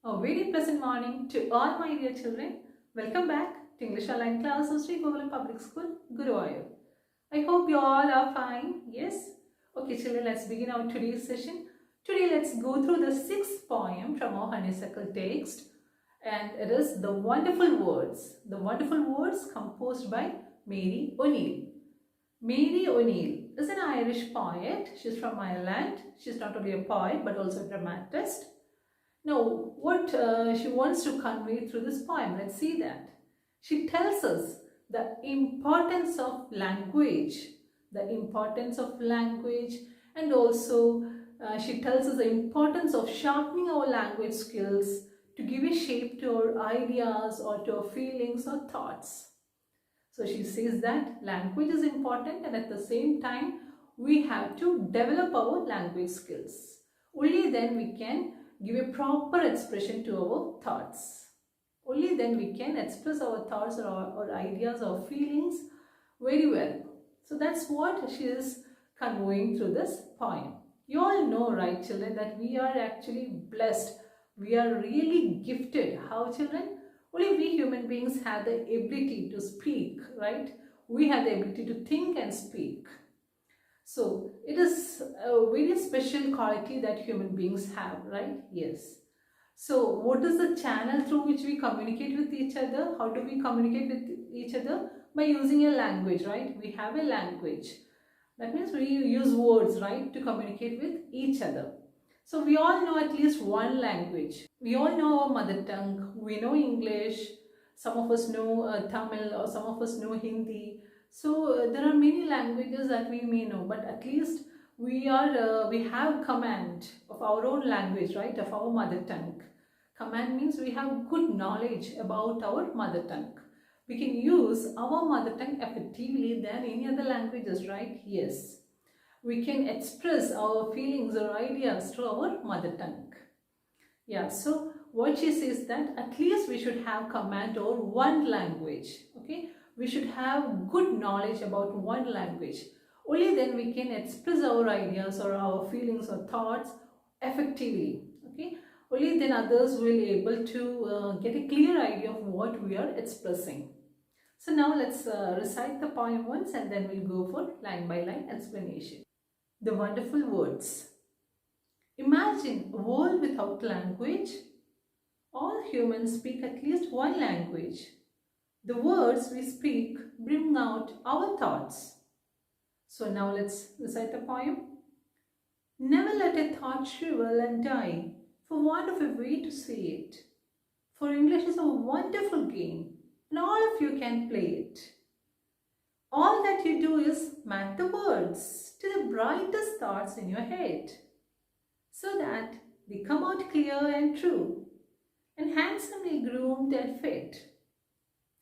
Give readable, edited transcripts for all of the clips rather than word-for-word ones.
A very pleasant morning to all my dear children. Welcome back to English Online class of Sri Gokulam Public School, Guruvayur. I hope you all are fine. Yes? Okay children, let's begin our today's session. Today let's go through the sixth poem from our honeysuckle text, and it is The Wonderful Words. The Wonderful Words composed by Mary O'Neill. Mary O'Neill is an Irish poet. She's from Ireland. She's not only a poet but also a dramatist. Now, what she wants to convey through this poem, let's see that. She tells us the importance of language, and also she tells us the importance of sharpening our language skills to give a shape to our ideas or to our feelings or thoughts. So she says that language is important, and at the same time we have to develop our language skills. Only then we can give a proper expression to our thoughts. Only then we can express our thoughts or our ideas or feelings very well. So that's what she is conveying through this poem. You all know, right children, that we are actually blessed. We are really gifted. How children? Only we human beings have the ability to speak, right? We have the ability to think and speak. So it is a very special quality that human beings have, right? Yes. So what is the channel through which we communicate with each other? How do we communicate with each other? By using a language, right? We have a language. That means we use words, right, to communicate with each other. So we all know at least one language. We all know our mother tongue. We know English. Some of us know Tamil, or some of us know Hindi. So there are many languages that we may know, but at least we have command of our own language, right, of our mother tongue. Command means we have good knowledge about our mother tongue. We can use our mother tongue effectively than any other languages, right? Yes. We can express our feelings or ideas through our mother tongue. Yeah, so what she says that at least we should have command over one language, okay? We should have good knowledge about one language. Only then we can express our ideas or our feelings or thoughts effectively, okay? Only then others will be able to get a clear idea of what we are expressing. So now let's recite the poem once, and then we'll go for line by line explanation. The Wonderful Words. Imagine a world without language. All humans speak at least one language. The words we speak bring out our thoughts. So now let's recite the poem. Never let a thought shrivel and die for want of a way to say it. For English is a wonderful game, and all of you can play it. All that you do is match the words to the brightest thoughts in your head, so that they come out clear and true, and handsomely groomed and fit.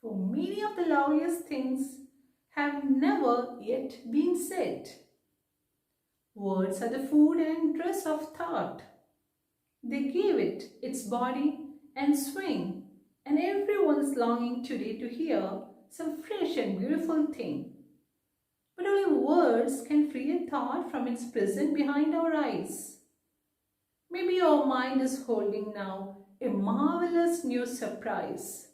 For many of the loveliest things have never yet been said. Words are the food and dress of thought. They give it its body and swing, and everyone's longing today to hear some fresh and beautiful thing. But only words can free a thought from its prison behind our eyes. Maybe your mind is holding now a marvelous new surprise.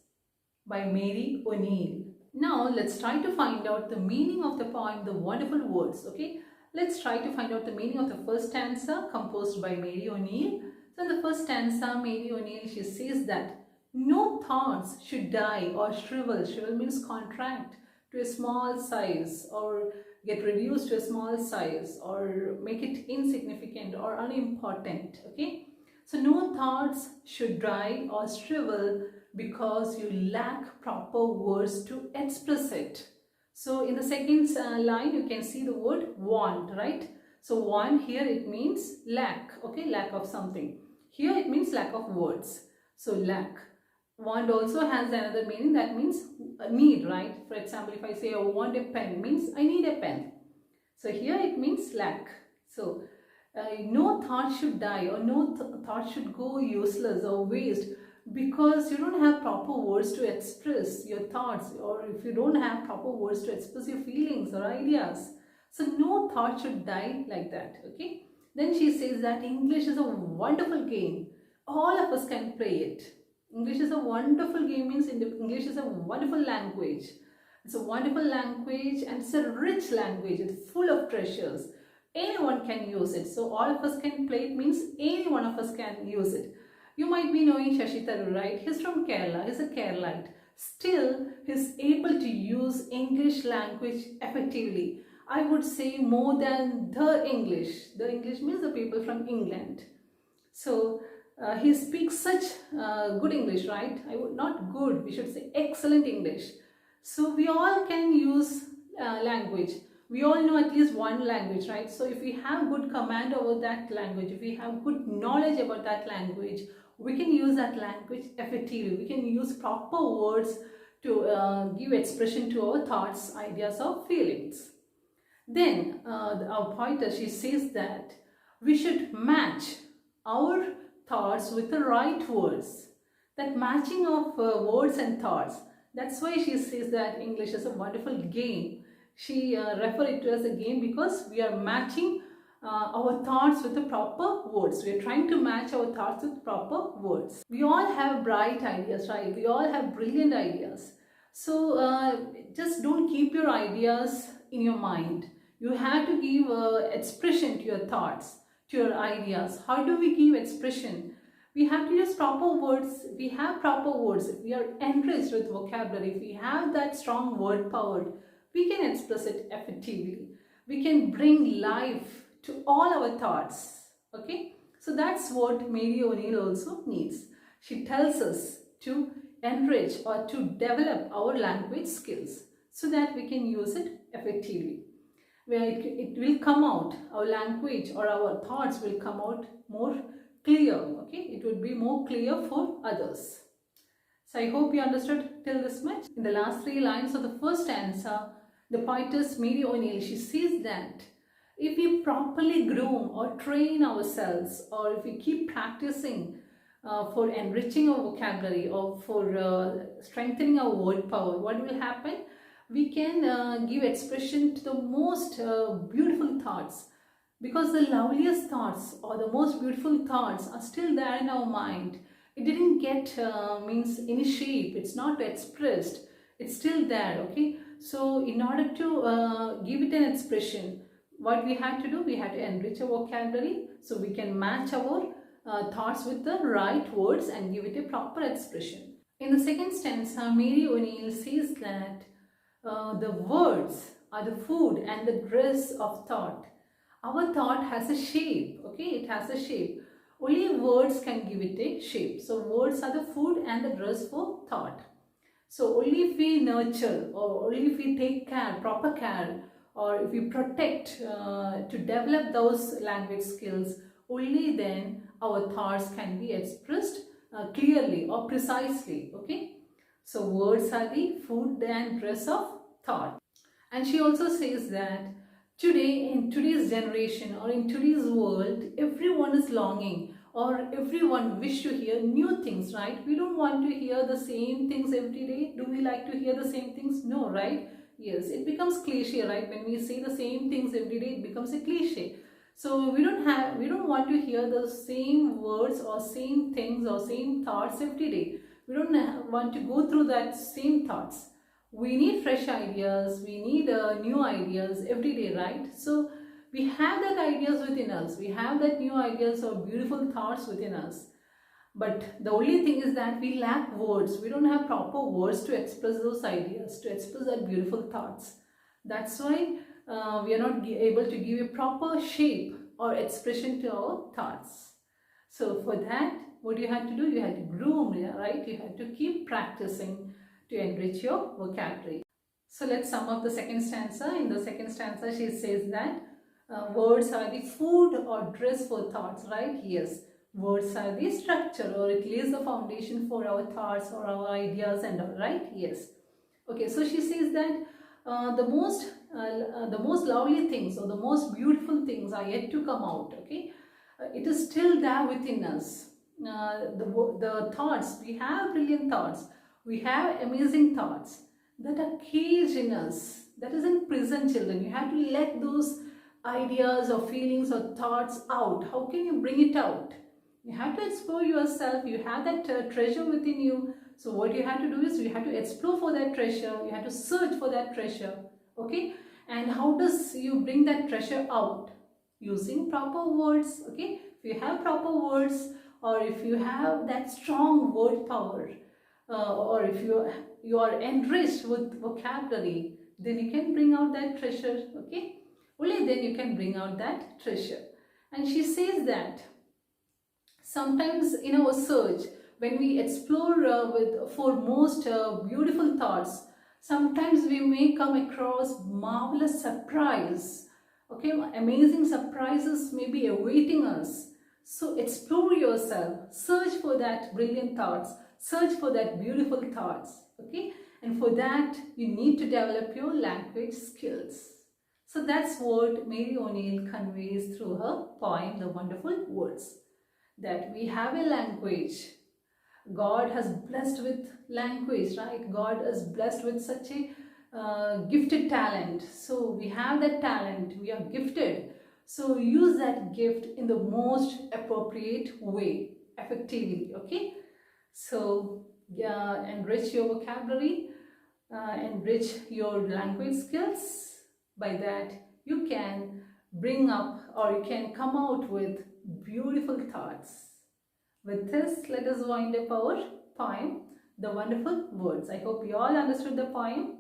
By Mary O'Neill. Now let's try to find out the meaning of the poem, The Wonderful Words. Okay, let's try to find out the meaning of the first stanza composed by Mary O'Neill. So in the first stanza, Mary O'Neill, she says that no thoughts should die or shrivel. Shrivel means contract to a small size, or get reduced to a small size, or make it insignificant or unimportant. Okay, so no thoughts should die or shrivel because you lack proper words to express it. So in the second line you can see the word want, right? So want here, it means lack, okay, lack of something. Here it means lack of words. So lack. Want also has another meaning, that means need, right? For example, if I say I want a pen, means I need a pen. So here it means lack. So no thought should die, or no thought should go useless or waste because you don't have proper words to express your thoughts, or if you don't have proper words to express your feelings or ideas. So no thought should die like that, okay? Then she says that English is a wonderful game. all of us can play it. English is a wonderful game, means English is a wonderful language. It's a wonderful language and it's a rich language. It's full of treasures. Anyone can use it. So all of us can play it, means any one of us can use it. You might be knowing Shashi Tharoor, right? He's from Kerala. He's a Keralite. Still, he's able to use English language effectively. I would say more than the English. The English means the people from England. So he speaks such good English, right? Not good, we should say excellent English. So we all can use language. We all know at least one language, right? So if we have good command over that language, if we have good knowledge about that language, we can use that language effectively. We can use proper words to give expression to our thoughts, ideas or feelings. Then our pointer, she says that we should match our thoughts with the right words. That matching of words and thoughts, that's why she says that English is a wonderful game. She referred it to as a game because we are matching our thoughts with the proper words. We are trying to match our thoughts with proper words. We all have bright ideas, right? We all have brilliant ideas. So just don't keep your ideas in your mind. You have to give expression to your thoughts, to your ideas. How do we give expression? We have to use proper words. We have proper words. If we are enriched with vocabulary, if we have that strong word power, we can express it effectively. We can bring life to all our thoughts. Okay? So that's what Mary O'Neill also needs. She tells us to enrich or to develop our language skills so that we can use it effectively. Where it will come out, our language or our thoughts will come out more clear. Okay? It would be more clear for others. So I hope you understood till this much. In the last 3 lines of the first stanza, the poetess Mary O'Neill, she says that if we properly groom or train ourselves, or if we keep practicing for enriching our vocabulary or for strengthening our word power, what will happen? We can give expression to the most beautiful thoughts, because the loveliest thoughts or the most beautiful thoughts are still there in our mind. It didn't get means any shape, it's not expressed, it's still there. Okay, so in order to give it an expression, what we had to do, we had to enrich our vocabulary so we can match our thoughts with the right words and give it a proper expression. In the second stanza, Mary O'Neill says that the words are the food and the dress of thought. Our thought has a shape. Okay, it has a shape. Only words can give it a shape. So words are the food and the dress for thought. So only if we nurture, or only if we take care, proper care, or if we protect to develop those language skills, only then our thoughts can be expressed clearly or precisely. Okay, so words are the food and dress of thought. And she also says that today, in today's generation or in today's world, everyone is longing, or everyone wish to hear new things, right? We don't want to hear the same things every day. Do we like to hear the same things? No, right? Yes, it becomes cliche, right? When we say the same things every day, it becomes a cliche. So we don't want to hear the same words or same things or same thoughts every day. We don't want to go through that same thoughts. We need fresh ideas, we need new ideas every day, right? So we have that ideas within us, we have that new ideas or beautiful thoughts within us. But the only thing is that we lack words. We don't have proper words to express those ideas, to express that beautiful thoughts. That's why we are not able to give a proper shape or expression to our thoughts. So for that, what you had to do? You had to groom, right? You had to keep practicing to enrich your vocabulary. So let's sum up the second stanza. In the second stanza, she says that words are the food or dress for thoughts, right? Yes. Words are the structure, or it lays the foundation for our thoughts or our ideas and all, right? Yes. Okay, so she says that the most lovely things or the most beautiful things are yet to come out. Okay, it is still there within us. The thoughts, we have brilliant thoughts, we have amazing thoughts that are caged in us, that is in prison, children. You have to let those ideas or feelings or thoughts out. How can you bring it out? You have to explore yourself. You have that treasure within you. So what you have to do is you have to explore for that treasure. You have to search for that treasure. Okay. And how does you bring that treasure out? Using proper words. Okay. If you have proper words, or if you have that strong word power, or if you are enriched with vocabulary, then you can bring out that treasure. Okay. Only then you can bring out that treasure. And she says that sometimes in our search, when we explore for most beautiful thoughts, sometimes we may come across marvelous surprise. Okay, amazing surprises may be awaiting us. So explore yourself, search for that brilliant thoughts, search for that beautiful thoughts. Okay, and for that you need to develop your language skills. So that's what Mary O'Neill conveys through her poem, The Wonderful Words, that we have a language. God has blessed with language, right? God is blessed with such a gifted talent. So we have that talent, we are gifted. So use that gift in the most appropriate way, effectively, okay? So enrich your vocabulary, enrich your language skills. By that, you can bring up or you can come out with beautiful thoughts. With this, let us wind up our poem, The Wonderful Words. I hope you all understood the poem.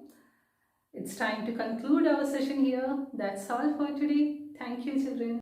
It's time to conclude our session here. That's all for today. Thank you, children.